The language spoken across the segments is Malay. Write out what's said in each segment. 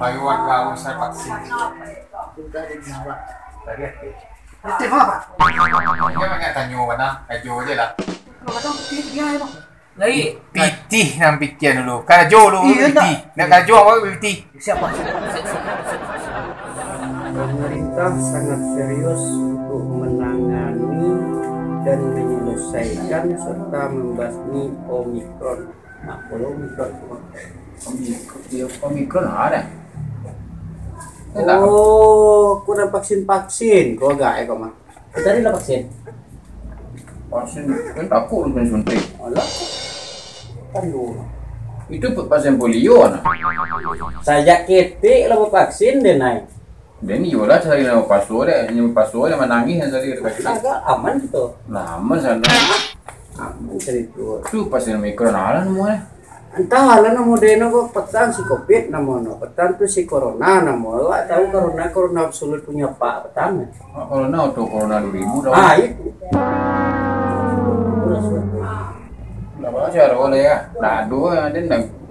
Bagi warga usai vaksin. Sudah dijawab. Tadi Putih apa? dia banyak tanya mana, ajo aja lah. Kalau kata putih dia itu. Lagi Pitih nang pikir dulu. Kan ajo dulu Iya, pitih. Nak ajo apa pitih? Siapa? Pemerintah sangat serius untuk menangani dan menyelesaikan serta membasmi Omikron. Nah, kalau Omikron Omikron ada. oh, kurang vaksin kau agak kau mah. Tadi lah vaksin. Vaksin kan takut dengan suntik. Alah, kan dulu. Itu pasien polio nah. Saya ketik lah vaksin deh naik. Dan iya lah cari nama pastor deh, nama pastor yang menangis yang tadi vaksin. Agak aman gitu. Lama sana. Aman cerita. Itu pasien mikron ala namanya. Entah lah nama deno kok petang si covid namanya, petang tu si corona namanya. Wah tahu corona absolut punya pak petang. Corona atau corona 2000 dah. Ah itu. Lah cara boleh ya. Lado ada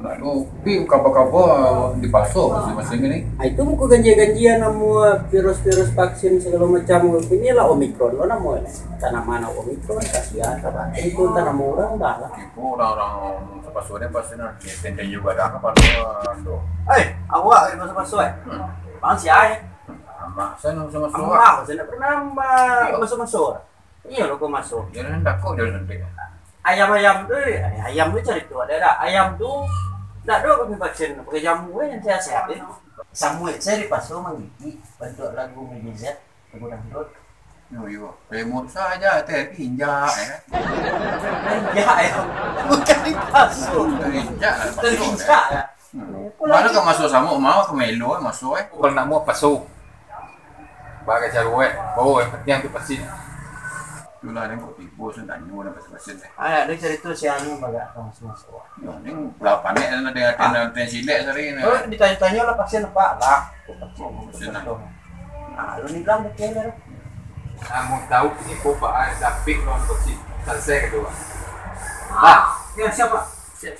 lado pi kapal-kapal dipasok masing-masing ini. Ah, itu buku ganjian nama virus-virus vaksin segala macam. Inilah Omikron lo namanya. Tanah mana Omikron kasihan apa? Itu tanah orang dah lah. Itu orang-orang pastornya pasti nanti tenda juga dah kapal do. Awak yang masuk-masuk Bang si ayah. Sana sama semua. Aku saya pernah masuk. Iya lo kok masuk. Jangan takut dia suntik. Ayam tu cari tu ada ayam tu. Tak ada kami vaksin pakai jamu yang sehat itu. Samuel saya di pasar mangiki bentuk lagu Mejizat lagu dangdut. Yo, remote saja teh injak ya. Ya ya. Bukan di pasar. Injak. Terinjak ya. Mana kau masuk sama mau ke Melo masuk Kalau nak mau pasu. Bagai cara oh yang penting tu vaksin. Itulah yang kau tipu sudah nyu dan pasien teh. Ada cari tu si anu baga masuk. Yo, ning belah panek dan ada silek sari ni. Oh ditanya-tanya lah vaksin apa lah. Vaksin lah. Nah, lu ni bilang betul lah. Mau tahu ini kopa ada tapi non vaksin. Selesai kedua. Ya siapa? Siap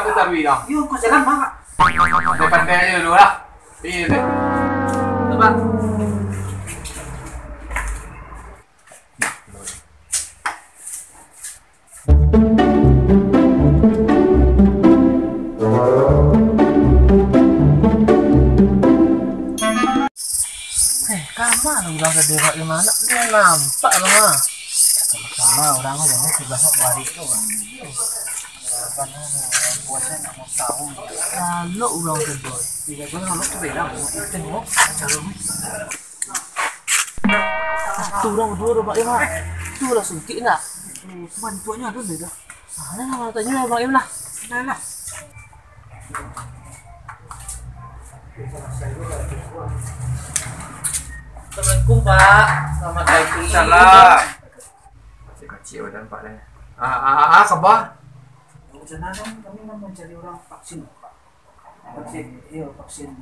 kita bilang. Yuk kau jalan mana? Pandai aja dulu lah. Iya deh. coba. Kamar orang tadi kat mana? Dia nampak lah mah. Sama-sama orang tu banyak sebab balik tu. Puasa nak mau tahu. Kalau orang kedua, tidak boleh kalau tu beda. Tengok cara ni. Tu orang dua rebak dia mah. Tu lah suntik nak. Bantuannya ada beda. Mana nak tanya Abang Im lah. Nah. Assalamualaikum Pak. Selamat pagi. Salam. Masih kecil dan Pak ni. Khabar? Rencana kami nak mencari orang vaksin, Pak. Vaksin, iya vaksin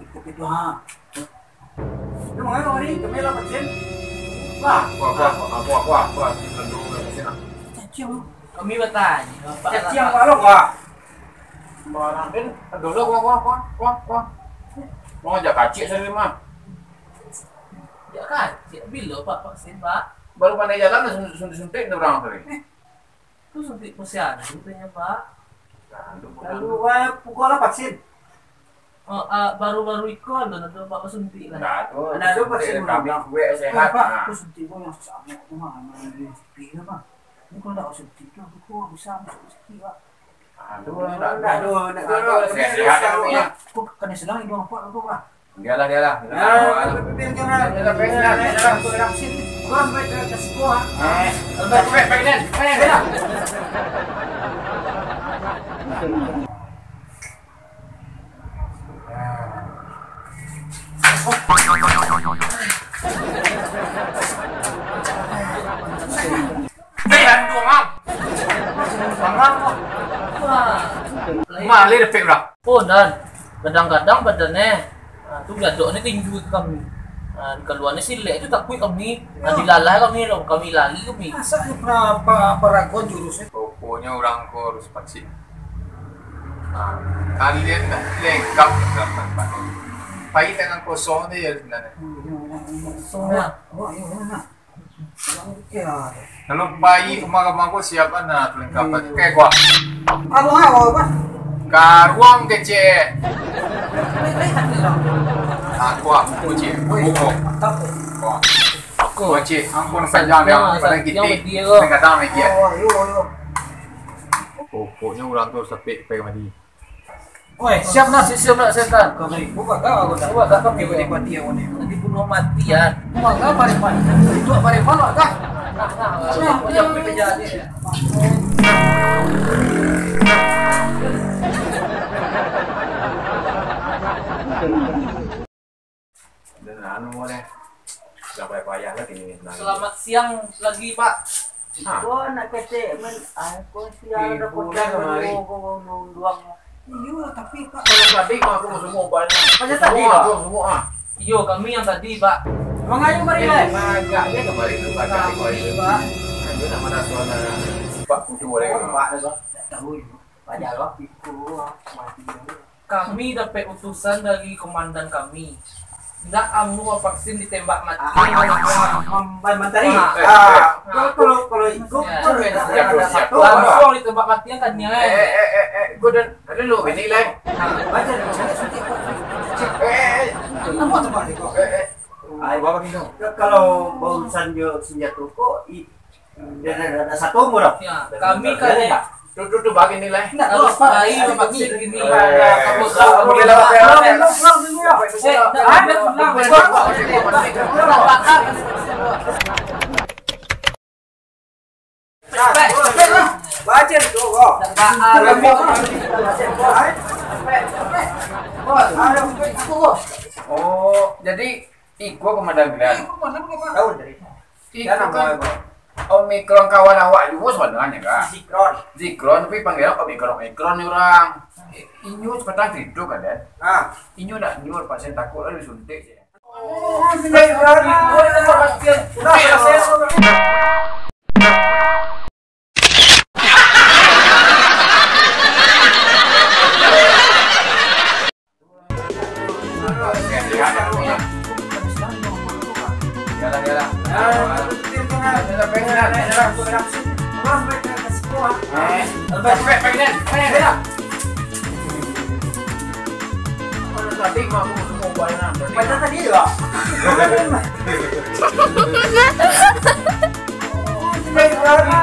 ikut itu ha. Lu mau apa ni? Kami lah vaksin. Wah, Wah. Lalu vaksin ah. cacing. Kami bertanya, Pak. Cacing kalau Pak. Barang din, dulu wah. Mau ajak kacik sari mah. Ya kan, bila Pak vaksin Pak? Baru pandai jalan suntik orang tadi. Itu suntik posyandu katanya Pak. Lalu pukul lah vaksin. Oh, baru-baru ikut loh, nanti Pak suntik lah. Nah, tu. Ada vaksin kami ulang. gue sehat. Pak, Nah. tu suntik gua yang sama mana di TV Pak. Ini kalau tak suntik tu aku bisa masuk suntik Pak. Aduh, Sehat kami ya. Kok kena sedang itu apa tu Pak? Dia lah. Ya, kurang baik ke sekolah. Malih efek dah. Oh, dan kadang-kadang badannya tu gadok ni tinggi kami. Keluarnya silek itu tak kuat kami. Dilalah kami loh, kami lali kami. Masa ni apa ragu jurusnya? Pokoknya orang ko harus vaksin. Kalian lengkap dalam tempat. Pagi tangan kosong dia sebenarnya. Semua. Oh, ayo mana? Ya. Kalau bayi rumah aku siapa nak perlengkapan kayak gua. Abang apa? Karuang kecil. Aqua, kucing, buku. Wah. Kucing, ampun saja yang paling gede. Kadang lagi. Oh, ayo. Pokoknya orang tu sampai pegang mati. Woi, siap nak setan. Kau beri buka kau aku tak. Buka kau Dia beri mati aku ni. dibunuh matian. Buka kau beri mati. Itu beri mana kah? Yang terjadi. Dan anu deh. Sampai payah lagi ini. Selamat siang lagi, Pak. Ko nak kete men aku siang dah luang. Iya, tapi Pak. Kalau tadi mah aku semua banyak. Macam tadi, Semua, Pak? aku semua. Iyo, kami yang tadi, Pak. Bang ayo mari lah. Agaknya kembali ke belakang kembali. Pak. Itu nama suara Pak Kutu boleh. Pak dah. Tahu itu. Banyak loh. Iku mati. Kami dapat utusan dari komandan kami. Nggak amnu vaksin ditembak mati. Menteri. Kalau ikut Langsung ditembak mati kan dia. Gue dan ada lu ini lah. baca Apa tu Pak? Ayo bawa minum. kalau barusan jo senjata kok ada satu murah. Ya, kami kan Tuh bagi nilai. harus bayi vaksin gini. Boleh lewat Baca tu kok. Oh, jadi Iko komandan Glenn. Tahu dari Iko kan Omikron kawan awak juga sebenarnya kan. Zikron. Zikron tapi panggilan Omikron ni orang. Inyu sekarang gitu kan dan. Inyu nak nyur pasien takut ada disuntik je. Tadi mah aku semua banyak. Baca tadi juga. Baca